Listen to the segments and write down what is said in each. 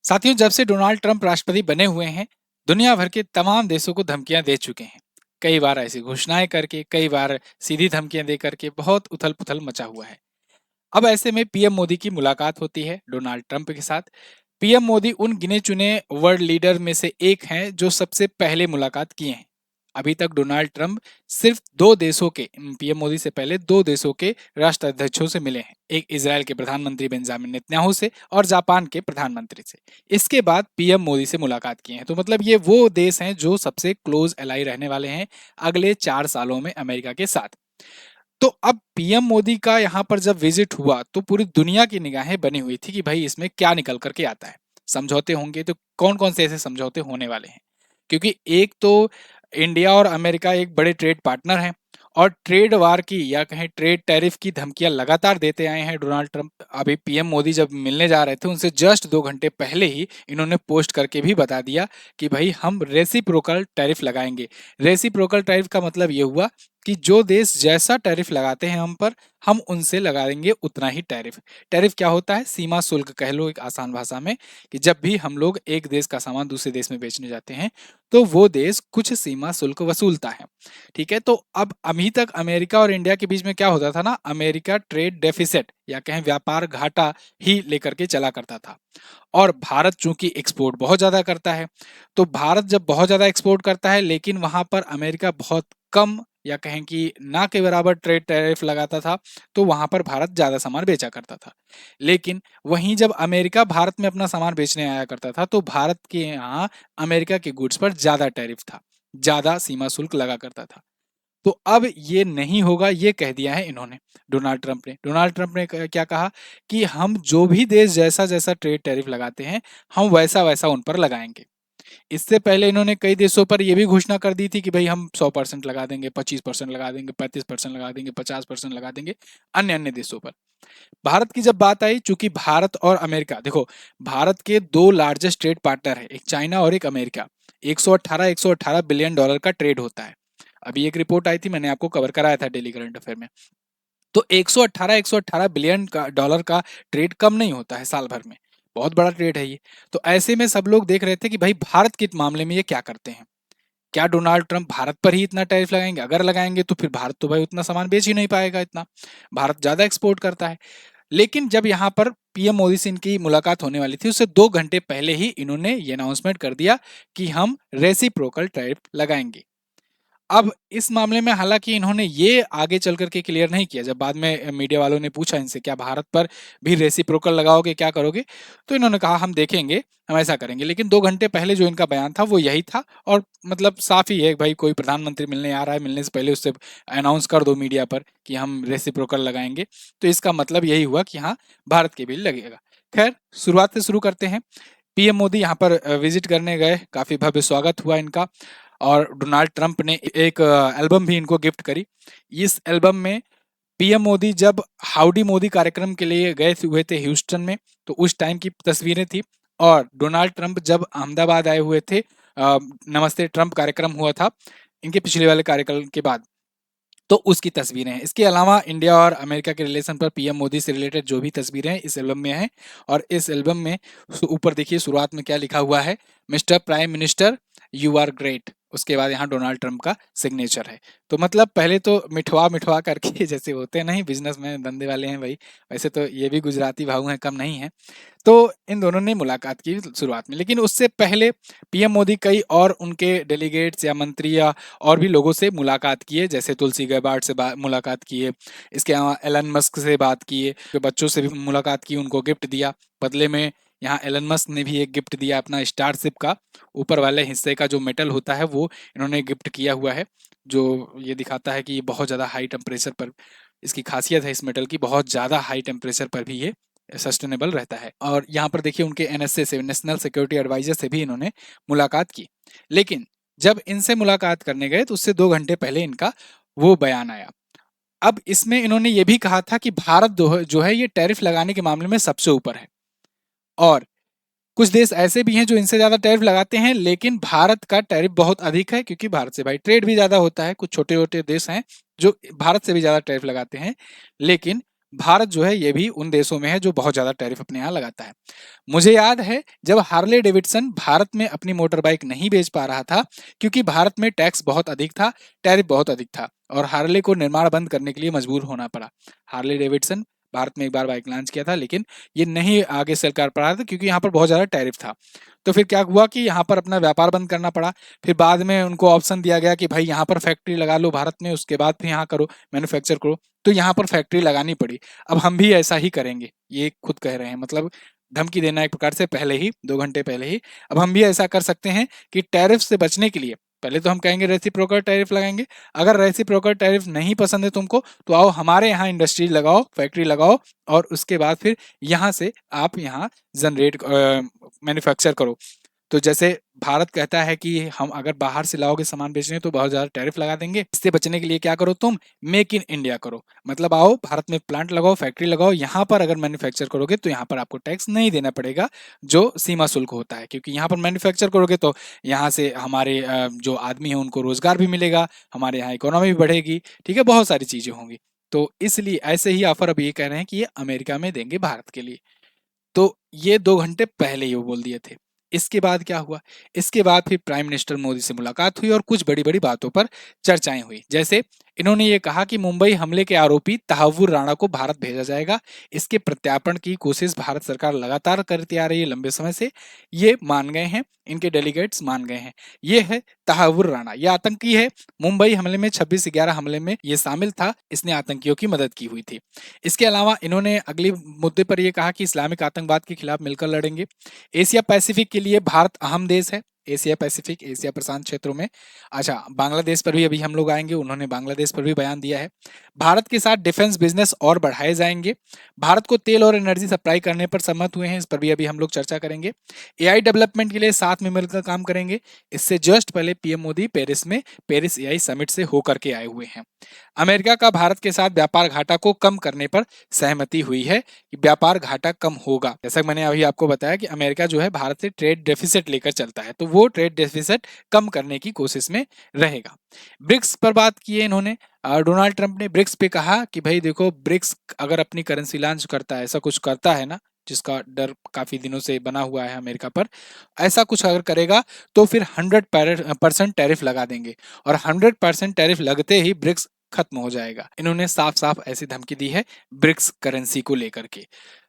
साथियों, जब से डोनाल्ड ट्रंप राष्ट्रपति बने हुए हैं, दुनिया भर के तमाम देशों को धमकियां दे चुके हैं। कई बार ऐसी घोषणाएं करके, कई बार सीधी धमकियां दे करके बहुत उथल-पुथल मचा हुआ है। अब ऐसे में पीएम मोदी की मुलाकात होती है डोनाल्ड ट्रंप के साथ। पीएम मोदी उन गिने-चुने वर्ल्ड लीडर में से एक हैं जो सबसे पहले मुलाकात किए हैं। अभी तक डोनाल्ड ट्रंप सिर्फ 2 देशों के पीएम मोदी से पहले 2 देशों के राष्ट्राध्यक्षों से मिले हैं। एक इज़राइल के प्रधानमंत्री बेंजामिन नेतन्याहू से और जापान के प्रधानमंत्री से। इसके बाद पीएम मोदी से मुलाकात किए हैं। तो मतलब ये वो देश हैं जो सबसे क्लोज एलाई रहने वाले हैं अगले 4 सालों में अमेरिका के साथ। तो अब पीएम मोदी का यहाँ पर जब विजिट हुआ तो पूरी दुनिया की निगाहें बनी हुई थी कि भाई इसमें क्या निकल करके आता है। समझौते होंगे तो कौन कौन से ऐसे समझौते होने वाले हैं, क्योंकि एक तो इंडिया और अमेरिका एक बड़े ट्रेड पार्टनर हैं और ट्रेड वार की या कहें ट्रेड टैरिफ की धमकियां लगातार देते आए हैं डोनाल्ड ट्रंप। अभी पीएम मोदी जब मिलने जा रहे थे उनसे जस्ट 2 घंटे पहले ही इन्होंने पोस्ट करके भी बता दिया कि भाई हम रेसिप्रोकल टैरिफ लगाएंगे। रेसिप्रोकल टैरिफ का मतलब ये हुआ कि जो देश जैसा टैरिफ लगाते हैं हम पर, हम उनसे लगा देंगे उतना ही टैरिफ। टैरिफ क्या होता है? सीमा शुल्क कह लो एक आसान भाषा में, कि जब भी हम लोग एक देश का सामान दूसरे देश में बेचने जाते हैं तो वो देश कुछ सीमा शुल्क वसूलता है। ठीक है, तो अब अभी तक अमेरिका और इंडिया के बीच में क्या होता था ना, अमेरिका ट्रेड डेफिसिट या कहें व्यापार घाटा ही लेकर के चला करता था। और भारत चूंकि एक्सपोर्ट बहुत ज्यादा करता है, तो भारत जब बहुत ज्यादा एक्सपोर्ट करता है लेकिन वहां पर अमेरिका बहुत कम या कहें कि ना के बराबर ट्रेड टैरिफ लगाता था, तो वहां पर भारत ज्यादा सामान बेचा करता था। लेकिन वहीं जब अमेरिका भारत में अपना सामान बेचने आया करता था तो भारत के यहाँ अमेरिका के गुड्स पर ज्यादा टैरिफ था, ज्यादा सीमा शुल्क लगा करता था। तो अब ये नहीं होगा, ये कह दिया है इन्होंने, डोनाल्ड ट्रंप ने क्या कहा कि हम जो भी देश जैसा जैसा ट्रेड टैरिफ लगाते हैं हम वैसा वैसा उन पर लगाएंगे। इससे पहले इन्होंने कई देशों पर यह भी घोषणा कर दी थी कि भाई हम 100% लगा देंगे, 25% लगा देंगे, 35% लगा देंगे, 50% लगा देंगे अन्य अन्य देशों पर। भारत की जब बात आई, चूंकि भारत और अमेरिका, देखो, भारत के 2 लार्जेस्ट ट्रेड पार्टनर है, एक चाइना और एक अमेरिका। 118 बिलियन डॉलर का ट्रेड होता है। अभी एक रिपोर्ट आई थी, मैंने आपको कवर कराया था डेली करंट अफेयर में। तो 118 बिलियन का डॉलर का ट्रेड कम नहीं होता है साल भर में, बहुत बड़ा ट्रेड है ये। तो ऐसे में सब लोग देख रहे थे कि भाई भारत के मामले में ये क्या करते हैं। क्या डोनाल्ड ट्रंप भारत पर ही इतना टैरिफ लगाएंगे? अगर लगाएंगे तो फिर भारत तो भाई उतना सामान बेच ही नहीं पाएगा इतना, भारत ज्यादा एक्सपोर्ट करता है। लेकिन जब यहाँ पर पीएम मोदी से इनकी मुलाकात होने वाली थी उससे 2 घंटे पहले ही इन्होंने ये अनाउंसमेंट कर दिया कि हम रेसिप्रोकल टैरिफ लगाएंगे। अब इस मामले में हालांकि इन्होंने ये आगे चल करके क्लियर नहीं किया। जब बाद में मीडिया वालों ने पूछा इनसे क्या भारत पर भी रेसिप्रोकल लगाओगे, क्या करोगे, तो इन्होंने कहा हम देखेंगे, हम ऐसा करेंगे। लेकिन 2 घंटे पहले जो इनका बयान था वो यही था। और मतलब साफ ही है भाई, कोई प्रधानमंत्री मिलने आ रहा है, मिलने से पहले उससे अनाउंस कर दो मीडिया पर कि हम रेसिप्रोकल लगाएंगे, तो इसका मतलब यही हुआ कि हाँ, भारत के भी लगेगा। खैर, शुरुआत से शुरू करते हैं। पीएम मोदी यहाँ पर विजिट करने गए, काफी भव्य स्वागत हुआ इनका। और डोनाल्ड ट्रंप ने एक एल्बम भी इनको गिफ्ट करी। इस एल्बम में पीएम मोदी जब हाउडी मोदी कार्यक्रम के लिए गए हुए थे ह्यूस्टन में, तो उस टाइम की तस्वीरें थी। और डोनाल्ड ट्रंप जब अहमदाबाद आए हुए थे, नमस्ते ट्रंप कार्यक्रम हुआ था इनके पिछले वाले कार्यक्रम के बाद, तो उसकी तस्वीरें हैं। इसके अलावा इंडिया और अमेरिका के रिलेशन पर पीएम मोदी से रिलेटेड जो भी तस्वीरें हैं इस एल्बम में हैं। और इस एल्बम में ऊपर देखिए शुरुआत में क्या लिखा हुआ है, mister prime minister you are great. उसके बाद यहाँ डोनाल्ड ट्रंप का सिग्नेचर है। तो मतलब पहले तो मिठवा मिठवा करके जैसे होते नहीं बिजनेस में, धंधे वाले हैं भाई, वैसे तो ये भी गुजराती भाव हैं, कम नहीं है। तो इन दोनों ने मुलाकात की शुरुआत में। लेकिन उससे पहले पीएम मोदी कई और उनके डेलीगेट्स या मंत्री या और भी लोगों से मुलाकात किए, जैसे तुलसी गैबार्ड से मुलाकात किए। इसके अलावा एलन मस्क से बात किए, तो बच्चों से भी मुलाकात की, उनको गिफ्ट दिया। बदले में यहाँ एलन मस्क ने भी एक गिफ्ट दिया, अपना स्टारशिप का ऊपर वाले हिस्से का जो मेटल होता है वो इन्होंने गिफ्ट किया हुआ है, जो ये दिखाता है कि ये बहुत ज़्यादा हाई टेम्परेचर पर, इसकी खासियत है इस मेटल की, बहुत ज़्यादा हाई टेम्परेचर पर भी ये सस्टेनेबल रहता है। और यहाँ पर देखिए उनके एनएसए से, नेशनल सिक्योरिटी एडवाइजर से भी इन्होंने मुलाकात की। लेकिन जब इनसे मुलाकात करने गए तो उससे 2 घंटे पहले इनका वो बयान आया। अब इसमें इन्होंने ये भी कहा था कि भारत जो है ये टैरिफ लगाने के मामले में सबसे ऊपर है। और कुछ देश ऐसे भी हैं जो इनसे ज्यादा टैरिफ लगाते हैं, लेकिन भारत का टैरिफ बहुत अधिक है क्योंकि भारत से भाई ट्रेड भी ज्यादा होता है। कुछ छोटे छोटे देश हैं जो भारत से भी ज्यादा टैरिफ लगाते हैं, लेकिन भारत जो है ये भी उन देशों में है जो बहुत ज़्यादा टैरिफ अपने यहाँ लगाता है। मुझे याद है जब हार्ले डेविडसन भारत में अपनी मोटर बाइक नहीं बेच पा रहा था क्योंकि भारत में टैक्स बहुत अधिक था, टैरिफ बहुत अधिक था और हार्ले को निर्माण बंद करने के लिए मजबूर होना पड़ा। हार्ले डेविडसन भारत में एक बार बाइक लॉन्च किया था लेकिन ये नहीं आगे सेल कर पा रहा था क्योंकि यहाँ पर बहुत ज़्यादा टैरिफ था। तो फिर क्या हुआ कि यहाँ पर अपना व्यापार बंद करना पड़ा। फिर बाद में उनको ऑप्शन दिया गया कि भाई यहाँ पर फैक्ट्री लगा लो भारत में, उसके बाद फिर यहाँ करो, मैन्युफैक्चर करो। तो यहाँ पर फैक्ट्री लगानी पड़ी। अब हम भी ऐसा ही करेंगे, ये खुद कह रहे हैं, मतलब धमकी देना एक प्रकार से पहले ही, 2 घंटे पहले ही। अब हम भी ऐसा कर सकते हैं कि टैरिफ से बचने के लिए पहले तो हम कहेंगे रेसिप्रोकल टैरिफ लगाएंगे। अगर रेसिप्रोकल टैरिफ नहीं पसंद है तुमको तो आओ हमारे यहाँ इंडस्ट्री लगाओ, फैक्ट्री लगाओ और उसके बाद फिर यहाँ से आप यहाँ जनरेट मैन्युफैक्चर करो। तो जैसे भारत कहता है कि हम अगर बाहर से लाओगे सामान बेचने तो बहुत ज़्यादा टैरिफ लगा देंगे, इससे बचने के लिए क्या करो तुम, मेक इन इंडिया करो। मतलब आओ भारत में प्लांट लगाओ, फैक्ट्री लगाओ, यहाँ पर अगर मैन्युफैक्चर करोगे तो यहाँ पर आपको टैक्स नहीं देना पड़ेगा जो सीमा शुल्क होता है, क्योंकि यहाँ पर मैन्युफैक्चर करोगे तो यहाँ से हमारे जो आदमी है उनको रोजगार भी मिलेगा, हमारे यहाँ इकोनॉमी भी बढ़ेगी, ठीक है, बहुत सारी चीज़ें होंगी। तो इसलिए ऐसे ही ऑफर अब ये कह रहे हैं कि ये अमेरिका में देंगे भारत के लिए। तो ये 2 घंटे पहले ही वो बोल दिए थे। इसके बाद क्या हुआ? इसके बाद फिर प्राइम मिनिस्टर मोदी से मुलाकात हुई और कुछ बड़ी-बड़ी बातों पर चर्चाएँ हुई। जैसे इन्होंने ये कहा कि मुंबई हमले के आरोपी तहव्वुर राणा को भारत भेजा जाएगा। इसके प्रत्यार्पण की कोशिश भारत सरकार लगातार करती आ रही है लंबे समय से। ये मान गए हैं, इनके डेलीगेट्स मान गए हैं। ये है तहव्वुर राणा, ये आतंकी है। मुंबई हमले में 26/11 हमले में ये शामिल था। इसने आतंकियों की मदद की हुई थी। इसके अलावा इन्होंने अगले मुद्दे पर यह कहा कि इस्लामिक आतंकवाद के खिलाफ मिलकर लड़ेंगे। एशिया पैसिफिक के लिए भारत अहम देश है। एशिया पैसिफिक, एशिया प्रशांत क्षेत्रों में। अच्छा, बांग्लादेश पर भी अभी हम लोग आएंगे, उन्होंने बांग्लादेश पर भी बयान दिया है। भारत के साथ डिफेंस बिजनेस और बढ़ाए जाएंगे। भारत को तेल और एनर्जी सप्लाई करने पर सहमत हुए हैं, इस पर भी अभी हम लोग चर्चा करेंगे। एआई डेवलपमेंट के लिए साथ में मिलकर काम करेंगे। इससे जस्ट पहले पीएम मोदी पेरिस में पेरिस एआई समिट से होकर के आए हुए हैं। अमेरिका का भारत के साथ व्यापार घाटा को कम करने पर सहमति हुई है कि व्यापार घाटा कम होगा। जैसा मैंने अभी आपको बताया कि अमेरिका जो है भारत से ट्रेड डेफिसिट लेकर चलता है, तो वो ट्रेड डेफिसिट कम करने की कोशिश में रहेगा। ब्रिक्स पर बात की है इन्होंने। डोनाल्ड ट्रंप ने ब्रिक्स पे कहा कि भाई देखो, ब्रिक्स अगर अपनी करेंसी लॉन्च करता है, ऐसा कुछ करता है ना, जिसका डर काफी दिनों से बना हुआ है अमेरिका पर, ऐसा कुछ अगर करेगा तो फिर 100% टैरिफ लगा देंगे और 100% टैरिफ लगते ही ब्रिक्स खत्म हो जाएगा। इन्होंने साफ साफ ऐसी धमकी दी है ब्रिक्स करेंसी को लेकर के।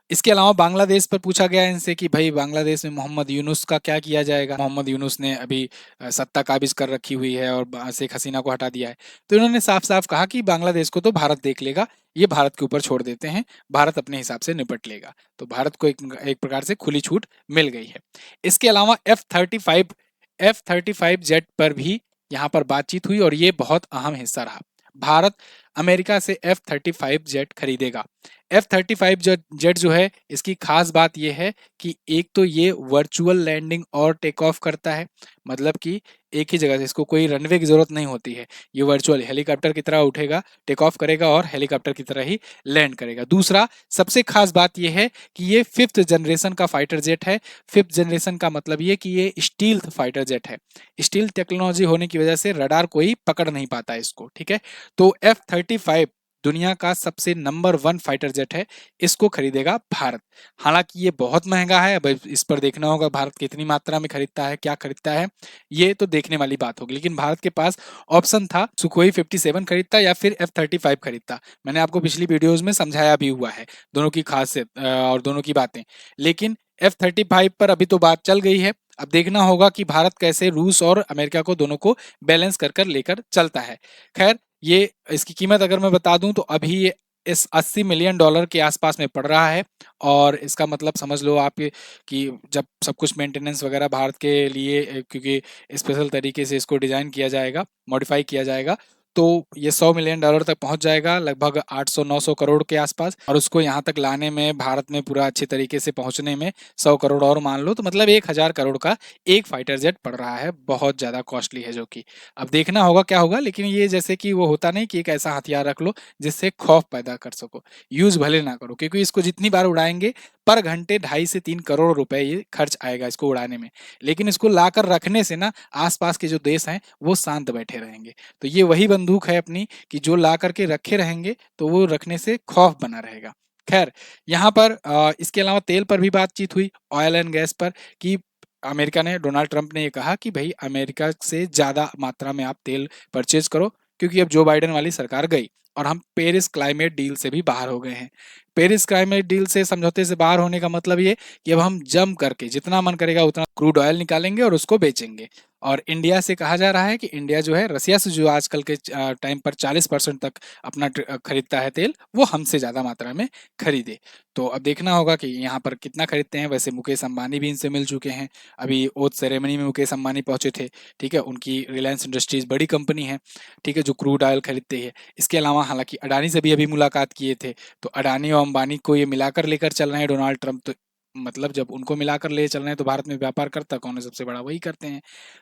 इसके अलावा बांग्लादेश पर पूछा गया इनसे कि भाई बांग्लादेश में मोहम्मद यूनुस का क्या किया जाएगा। मोहम्मद यूनुस ने अभी सत्ता काबिज कर रखी हुई है और शेख हसीना को हटा दिया है। तो इन्होंने साफ साफ कहा कि बांग्लादेश को तो भारत देख लेगा, ये भारत के ऊपर छोड़ देते हैं, भारत अपने हिसाब से निपट लेगा। तो भारत को एक प्रकार से खुली छूट मिल गई है। इसके अलावा F-35 जेट पर भी यहाँ पर बातचीत हुई और ये बहुत अहम हिस्सा रहा। भारत अमेरिका से F-35 जेट खरीदेगा। F-35 जेट जो है, इसकी खास बात यह है कि एक तो ये वर्चुअल लैंडिंग और टेक ऑफ करता है, मतलब कि एक ही जगह से, इसको कोई रनवे की जरूरत नहीं होती है। ये वर्चुअल हेलीकॉप्टर की तरह उठेगा, टेक ऑफ करेगा और हेलीकॉप्टर की तरह ही लैंड करेगा। दूसरा सबसे खास बात यह है कि ये 5th जनरेशन का फाइटर जेट है। 5th जनरेशन का मतलब ये कि ये स्टील्थ फाइटर जेट है। स्टील्थ टेक्नोलॉजी होने की वजह से रडार कोई पकड़ नहीं पाता इसको, ठीक है। तो F-35 दुनिया का सबसे नंबर 1 फाइटर जेट है, इसको खरीदेगा भारत। हालांकि ये बहुत महंगा है, अब इस पर देखना होगा भारत कितनी मात्रा में खरीदता है, क्या खरीदता है, ये तो देखने वाली बात होगी। लेकिन भारत के पास ऑप्शन था, सुखोई 57 खरीदता या फिर F-35 खरीदता। मैंने आपको पिछली वीडियोज में समझाया भी हुआ है दोनों की खासियत और दोनों की बातें। लेकिन F-35 पर अभी तो बात चल गई है। अब देखना होगा कि भारत कैसे रूस और अमेरिका को दोनों को बैलेंस कर कर लेकर चलता है। खैर, ये इसकी कीमत अगर मैं बता दूं तो अभी ये इस $80 मिलियन के आसपास में पड़ रहा है। और इसका मतलब समझ लो आप कि जब सब कुछ मेंटेनेंस वगैरह भारत के लिए, क्योंकि स्पेशल तरीके से इसको डिजाइन किया जाएगा, मॉडिफाई किया जाएगा, तो ये $100 मिलियन तक पहुंच जाएगा, लगभग 800-900 करोड़ के आसपास। और उसको यहाँ तक लाने में, भारत में पूरा अच्छे तरीके से पहुंचने में 100 करोड़ और मान लो, तो मतलब 1000 करोड़ का एक फाइटर जेट पड़ रहा है। बहुत ज़्यादा कॉस्टली है जो कि अब देखना होगा क्या होगा। लेकिन ये जैसे कि वो होता नहीं कि एक ऐसा हथियार रख लो जिससे खौफ पैदा कर सको, यूज भले ना करो, क्योंकि इसको जितनी बार उड़ाएंगे पर घंटे 2.5 से 3 करोड़ रुपए ये खर्च आएगा इसको उड़ाने में। लेकिन इसको लाकर रखने से ना आसपास के जो देश हैं वो शांत बैठे रहेंगे। तो ये वही बंदूक है अपनी कि जो ला करके रखे रहेंगे तो वो रखने से खौफ बना रहेगा। खैर, यहाँ पर इसके अलावा तेल पर भी बातचीत हुई, ऑयल एंड गैस पर, कि अमेरिका ने, डोनाल्ड ट्रंप ने ये कहा कि भाई अमेरिका से ज़्यादा मात्रा में आप तेल परचेज करो, क्योंकि अब जो बाइडेन वाली सरकार गई और हम पेरिस क्लाइमेट डील से भी बाहर हो गए हैं। पेरिस क्लाइमेट डील से, समझौते से बाहर होने का मतलब ये कि अब हम जम करके जितना मन करेगा उतना क्रूड ऑयल निकालेंगे और उसको बेचेंगे। और इंडिया से कहा जा रहा है कि इंडिया जो है रसिया से जो आजकल के टाइम पर 40% तक अपना खरीदता है तेल, वो हमसे ज़्यादा मात्रा में खरीदे। तो अब देखना होगा कि यहाँ पर कितना खरीदते हैं। वैसे मुकेश अंबानी भी इनसे मिल चुके हैं, अभी ओथ सेरेमनी में मुकेश अंबानी पहुंचे थे, ठीक है। उनकी रिलायंस इंडस्ट्रीज बड़ी कंपनी है, ठीक है, जो क्रूड ऑयल खरीदती है। इसके अलावा हालांकि अडानी से भी अभी मुलाकात किए थे, तो अडानी और अंबानी को ये मिलाकर लेकर चल रहे हैं डोनाल्ड ट्रंप। तो मतलब जब उनको मिलाकर ले चल रहे हैं तो भारत में व्यापार करता कौन है? सबसे बड़ा वही करते हैं।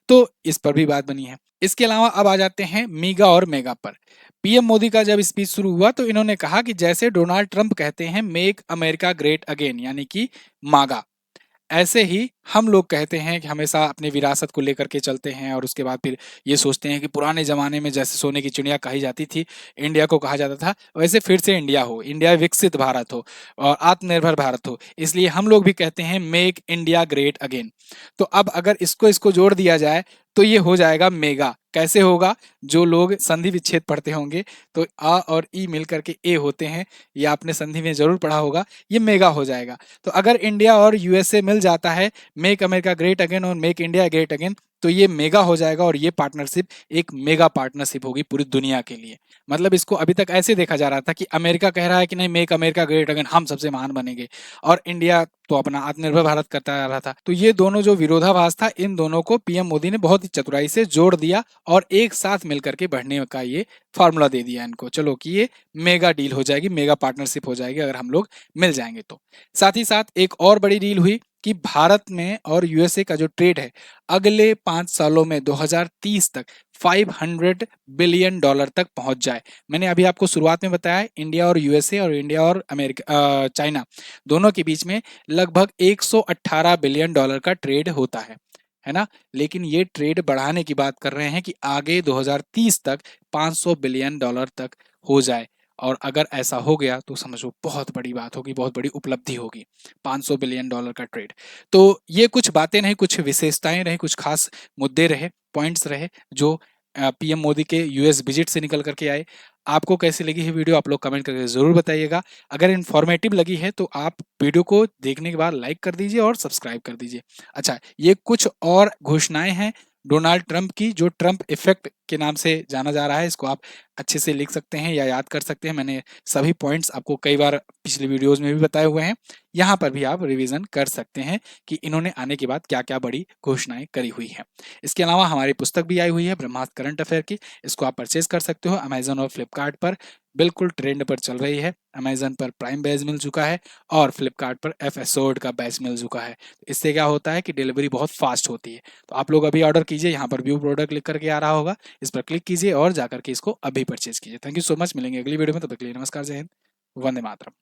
तो इस पर भी बात बनी है। इसके अलावा अब आ जाते हैं मीगा और मेगा पर। पीएम मोदी का जब स्पीच शुरू हुआ तो इन्होंने कहा कि जैसे डोनाल्ड ट्रंप कहते हैं मेक अमेरिका ग्रेट अगेन, यानी कि मागा, ऐसे ही हम लोग कहते हैं कि हमेशा अपनी विरासत को लेकर के चलते हैं और उसके बाद फिर ये सोचते हैं कि पुराने ज़माने में जैसे सोने की चिड़िया कही जाती थी, इंडिया को कहा जाता था, वैसे फिर से इंडिया हो, इंडिया विकसित भारत हो और आत्मनिर्भर भारत हो। इसलिए हम लोग भी कहते हैं मेक इंडिया ग्रेट अगेन। तो अब अगर इसको इसको जोड़ दिया जाए तो ये हो जाएगा मेगा। कैसे होगा? जो लोग संधि विच्छेद पढ़ते होंगे तो आ और ई मिल करके ए होते हैं, ये आपने संधि में जरूर पढ़ा होगा, ये मेगा हो जाएगा। तो अगर इंडिया और यूएसए मिल जाता है मेक अमेरिका ग्रेट अगेन और मेक इंडिया ग्रेट अगेन, तो ये मेगा हो जाएगा और ये पार्टनरशिप एक मेगा पार्टनरशिप होगी पूरी दुनिया के लिए। मतलब इसको अभी तक ऐसे देखा जा रहा था कि अमेरिका कह रहा है कि नहीं मेक अमेरिका ग्रेट अगेन, हम सबसे महान बनेंगे, और इंडिया तो अपना आत्मनिर्भर भारत करता आ रहा था। तो ये दोनों जो विरोधाभास था, इन दोनों को पीएम मोदी ने बहुत ही चतुराई से जोड़ दिया और एक साथ मिलकर के बढ़ने का ये फार्मूला दे दिया इनको, चलो कि ये मेगा डील हो जाएगी, मेगा पार्टनरशिप हो जाएगी अगर हम लोग मिल जाएंगे तो। साथ ही साथ एक और बड़ी डील हुई कि भारत में और यूएसए का जो ट्रेड है अगले 5 सालों में 2030 तक $500 बिलियन तक पहुंच जाए। मैंने अभी आपको शुरुआत में बताया इंडिया और यूएसए और इंडिया और अमेरिका चाइना दोनों के बीच में लगभग $118 बिलियन का ट्रेड होता है ना। लेकिन ये ट्रेड बढ़ाने की बात कर रहे हैं कि आगे 2030 तक $500 बिलियन तक हो जाए। और अगर ऐसा हो गया तो समझो बहुत बड़ी बात होगी, बहुत बड़ी उपलब्धि होगी, $500 बिलियन का ट्रेड। तो ये कुछ बातें नहीं, कुछ विशेषताएं रही, कुछ खास मुद्दे रहे, पॉइंट्स रहे जो पीएम मोदी के यूएस विजिट से निकल करके आए। आपको कैसी लगी है वीडियो आप लोग कमेंट करके ज़रूर बताइएगा। अगर इन्फॉर्मेटिव लगी है तो आप वीडियो को देखने के बाद लाइक कर दीजिए और सब्सक्राइब कर दीजिए। अच्छा, ये कुछ और घोषणाएं हैं डोनाल्ड ट्रंप की, जो ट्रंप इफेक्ट के नाम से जाना जा रहा है। इसको आप अच्छे से लिख सकते हैं या याद कर सकते हैं। मैंने सभी पॉइंट्स आपको कई बार पिछले वीडियोस में भी बताए हुए हैं, यहाँ पर भी आप रिवीजन कर सकते हैं कि इन्होंने आने के बाद क्या क्या बड़ी घोषणाएं करी हुई हैं। इसके अलावा हमारी पुस्तक भी आई हुई है ब्रह्मास्त्र करंट अफेयर की, इसको आप परचेज कर सकते हो अमेजन और फ्लिपकार्ट पर, बिल्कुल ट्रेंड पर चल रही है। अमेजन पर प्राइम बैच मिल चुका है और फ्लिपकार्ट पर एफ एसोर्ड का बैच मिल चुका है। इससे क्या होता है कि डिलीवरी बहुत फास्ट होती है। तो आप लोग अभी ऑर्डर कीजिए, यहाँ पर व्यू प्रोडक्ट लिख करके आ रहा होगा, इस पर क्लिक कीजिए और जाकर के इसको अभी परचेज कीजिए। थैंक यू सो मच, मिलेंगे अगली वीडियो में, तब तक के लिए नमस्कार, जय हिंद, वंदे मातरम।